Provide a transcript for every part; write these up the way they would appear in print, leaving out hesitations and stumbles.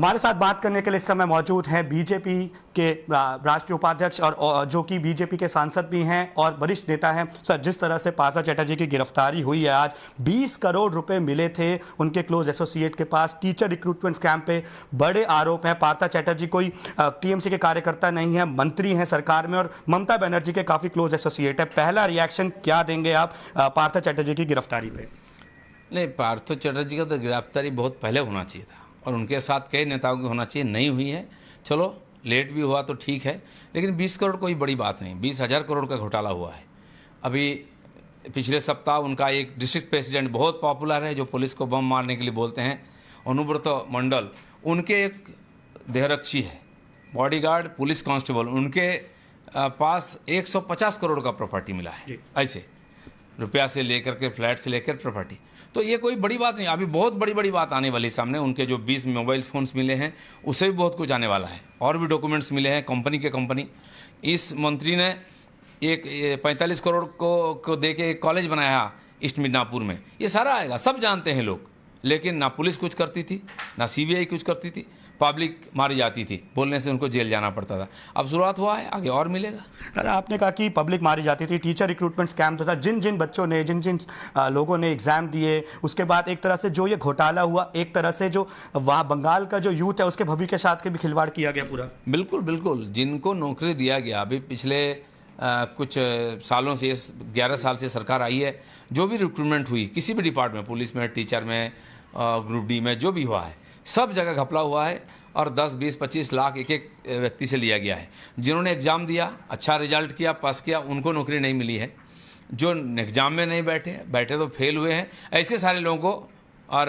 हमारे साथ बात करने के लिए इस समय मौजूद हैं बीजेपी के राष्ट्रीय उपाध्यक्ष और जो कि बीजेपी के सांसद भी हैं और वरिष्ठ नेता हैं। सर, जिस तरह से पार्थ चैटर्जी की गिरफ्तारी हुई है, आज 20 करोड़ रुपए मिले थे उनके क्लोज एसोसिएट के पास। टीचर रिक्रूटमेंट स्कैम पे बड़े आरोप हैं। पार्थ चैटर्जी कोई टीएमसी के कार्यकर्ता नहीं है, मंत्री हैं सरकार में और ममता बनर्जी के काफी क्लोज एसोसिएट है। पहला रिएक्शन क्या देंगे आप पार्थ चैटर्जी की गिरफ्तारी पे? नहीं, पार्थ चैटर्जी का तो गिरफ्तारी बहुत पहले होना चाहिए था और उनके साथ कई नेताओं की होना चाहिए, नहीं हुई है। चलो लेट भी हुआ तो ठीक है, लेकिन 20 करोड़ कोई बड़ी बात नहीं। 20,000 करोड़ का घोटाला हुआ है। अभी पिछले सप्ताह उनका एक डिस्ट्रिक्ट प्रेसिडेंट बहुत पॉपुलर है, जो पुलिस को बम मारने के लिए बोलते हैं, अनुव्रत मंडल, उनके एक देहरक्षी है, बॉडीगार्ड, पुलिस कांस्टेबल, उनके पास 150 करोड़ का प्रॉपर्टी मिला है। ऐसे रुपया से लेकर के, फ्लैट से लेकर प्रॉपर्टी। तो ये कोई बड़ी बात नहीं। अभी बहुत बड़ी बड़ी बात आने वाली सामने। उनके जो 20 मोबाइल फ़ोन्स मिले हैं, उससे भी बहुत कुछ आने वाला है। और भी डॉक्यूमेंट्स मिले हैं कंपनी के कंपनी। इस मंत्री ने एक 45 करोड़ को दे के एक कॉलेज बनाया ईस्ट मिदनापुर में। ये सारा आएगा, सब जानते हैं लोग। लेकिन ना पुलिस कुछ करती थी, ना सीबीआई कुछ करती थी, पब्लिक मारी जाती थी, बोलने से उनको जेल जाना पड़ता था। अब शुरुआत हुआ है, आगे और मिलेगा। दादा, आपने कहा कि पब्लिक मारी जाती थी, टीचर रिक्रूटमेंट स्कैम तो था। जिन जिन बच्चों ने, जिन जिन लोगों ने एग्जाम दिए, उसके बाद एक तरह से जो ये घोटाला हुआ, एक तरह से जो वहाँ बंगाल का जो यूथ है उसके भविष्य के साथ के भी खिलवाड़ किया गया पूरा। बिल्कुल बिल्कुल। जिनको नौकरी दिया गया, अभी पिछले कुछ सालों से, 11 साल से सरकार आई है, जो भी रिक्रूटमेंट हुई किसी भी डिपार्टमेंट, पुलिस में, टीचर में, ग्रुप डी में, जो भी हुआ है, सब जगह घपला हुआ है और 10, 20, 25 लाख एक एक व्यक्ति से लिया गया है। जिन्होंने एग्ज़ाम दिया, अच्छा रिजल्ट किया, पास किया, उनको नौकरी नहीं मिली है। जो एग्ज़ाम में नहीं बैठे तो फेल हुए हैं, ऐसे सारे लोगों को और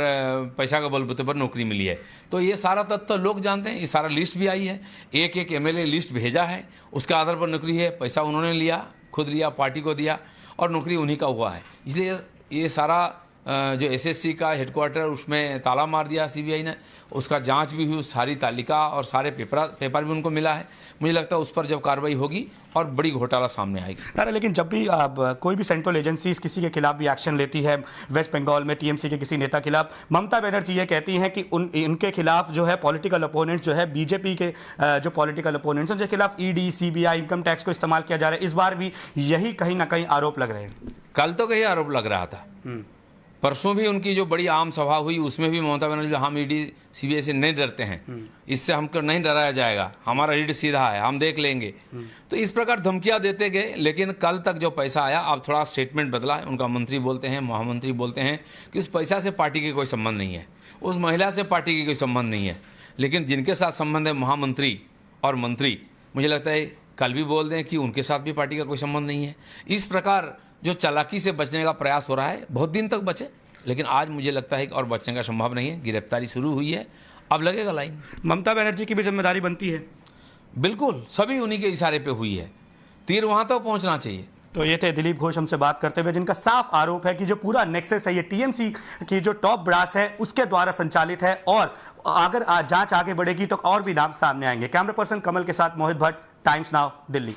पैसा का बलबूते पर नौकरी मिली है। तो ये सारा तथ्य लोग जानते हैं। ये सारा लिस्ट भी आई है, एक एक एमएलए लिस्ट भेजा है, उसके आधार पर नौकरी है। पैसा उन्होंने लिया, खुद लिया, पार्टी को दिया और नौकरी उन्हीं का हुआ है। इसलिए ये सारा जो एसएससी का हेडक्वार्टर, उसमें ताला मार दिया सीबीआई ने। उसका जांच भी हुई, सारी तालिका और सारे पेपर भी उनको मिला है। मुझे लगता है उस पर जब कार्रवाई होगी और बड़ी घोटाला सामने आएगी। अरे लेकिन जब भी कोई भी सेंट्रल एजेंसीज किसी के खिलाफ भी एक्शन लेती है, वेस्ट बंगाल में टीएमसी के किसी नेता खिलाफ, ममता बनर्जी ये कहती हैं कि इनके खिलाफ जो है पॉलिटिकल अपोनेंट्स, जो है बीजेपी के जो पॉलिटिकल अपोनेंट्स हैं, उनके खिलाफ ईडी, सीबीआई, इनकम टैक्स को इस्तेमाल किया जा रहा है। इस बार भी यही कहीं ना कहीं आरोप लग रहे हैं। कल तो कहीं आरोप लग रहा था, परसों भी उनकी जो बड़ी आम सभा हुई, उसमें भी ममता बनर्जी, हम ईडी सीबीआई से नहीं डरते हैं, इससे हमको नहीं डराया जाएगा, हमारा रीड सीधा है, हम देख लेंगे। तो इस प्रकार धमकियां देते गए। लेकिन कल तक जो पैसा आया, अब थोड़ा स्टेटमेंट बदला है। उनका मंत्री बोलते हैं, महामंत्री बोलते हैं कि उस पैसा से पार्टी के कोई संबंध नहीं है, उस महिला से पार्टी की कोई संबंध नहीं है। लेकिन जिनके साथ संबंध है, महामंत्री और मंत्री, मुझे लगता है कल भी बोल दें कि उनके साथ भी पार्टी का कोई संबंध नहीं है। इस प्रकार जो चालाकी से बचने का प्रयास हो रहा है, बहुत दिन तक बचे, लेकिन आज मुझे लगता है कि और बचने का संभव नहीं है। गिरफ्तारी शुरू हुई है, अब लगेगा लाइन। ममता बनर्जी की भी जिम्मेदारी बनती है। बिल्कुल, सभी उन्हीं के इशारे पे हुई है। तीर वहां तक पहुंचना चाहिए। तो ये थे दिलीप घोष हमसे बात करते हुए, जिनका साफ आरोप है कि जो पूरा नेक्सस है, ये टीएमसी की जो टॉप ब्रास है उसके द्वारा संचालित है और अगर जांच आगे बढ़ेगी तो और भी नाम सामने आएंगे। कैमरा पर्सन कमल के साथ मोहित भट्ट, टाइम्स नाउ, दिल्ली।